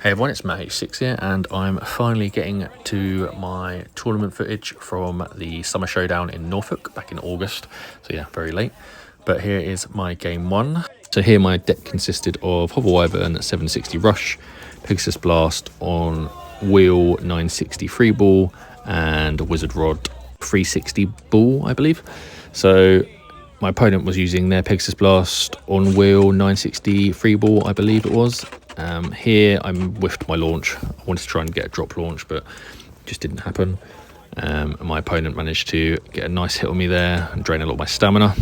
Hey everyone, it's Matt H6 here, and I'm finally getting to my tournament footage from the Summer Showdown in Norfolk back in August. So yeah, very late. But here is my game one. So here my deck consisted of Hover Wyvern 760 Rush, Pegasus Blast on wheel 960 free ball, and Wizard Rod 360 ball, I believe. So my opponent was using their Pegasus Blast on wheel 960 free ball, I believe it was. Here I whiffed my launch. I wanted to try and get a drop launch, but it just didn't happen. My opponent managed to get a nice hit on me there and drain a lot of my stamina.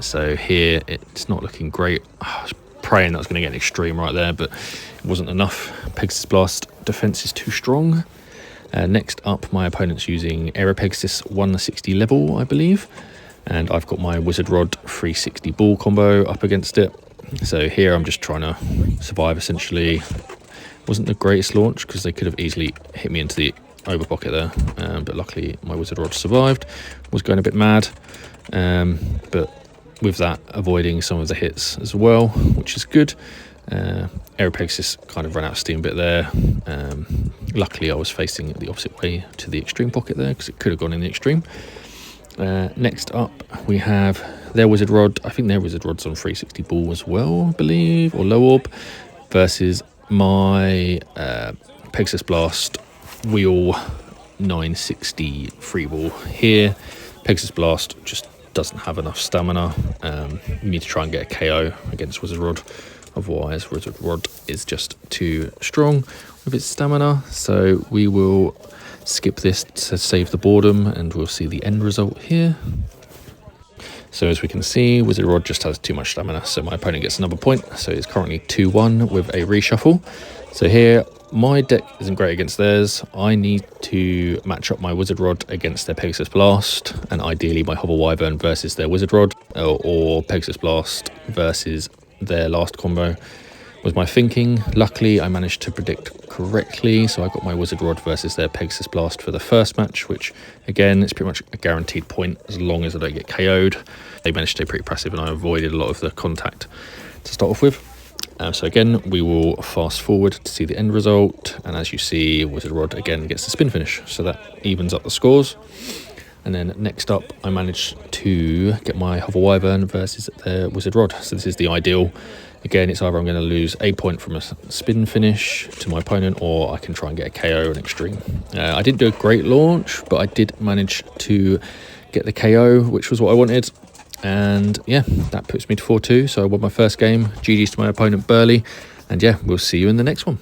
So here it's not looking great. I was praying that I was going to get an extreme right there, but it wasn't enough. Pegasus Blast defense is too strong. Next up, my opponent's using Aero Pegasus 160 level, I believe. And I've got my Wizard Rod 360 ball combo up against it. So here I'm just trying to survive essentially. Wasn't the greatest launch because they could have easily hit me into the over pocket there. But luckily my Wizard Rod survived. Was going a bit mad. But with that, avoiding some of the hits as well, which is good. Aero Pegasus kind of ran out of steam a bit there. Luckily I was facing it the opposite way to the extreme pocket there because it could have gone in the extreme. Next up we have their Wizard Rod. I think their Wizard Rod's on 360 ball as well, I believe, or low orb, versus my Pegasus Blast wheel 960 free ball. Here Pegasus Blast just doesn't have enough stamina. You need to try and get a KO against Wizard Rod, otherwise Wizard Rod is just too strong with its stamina. So we will skip this to save the boredom, and we'll see the end result here. So as we can see, Wizard Rod just has too much stamina, so my opponent gets another point. So it's currently 2-1 with a reshuffle. So here my deck isn't great against theirs. I need to match up my Wizard Rod against their Pegasus Blast, and ideally my Hover Wyvern versus their Wizard Rod, or Pegasus Blast versus their last combo was my thinking. Luckily I managed to predict correctly, so I got my Wizard Rod versus their Pegasus Blast for the first match, which again is pretty much a guaranteed point as long as I don't get KO'd. They managed to stay pretty passive and I avoided a lot of the contact to start off with. So again we will fast forward to see the end result, and as you see, Wizard Rod again gets the spin finish, so that evens up the scores. And then next up I managed to get my Hover Wyvern versus their Wizard Rod. So this is the ideal. Again, it's either I'm going to lose a point from a spin finish to my opponent, or I can try and get a KO or an extreme. I didn't do a great launch, but I did manage to get the KO, which was what I wanted. And yeah, that puts me to 4-2. So I won my first game. GG's to my opponent, Burley. And yeah, we'll see you in the next one.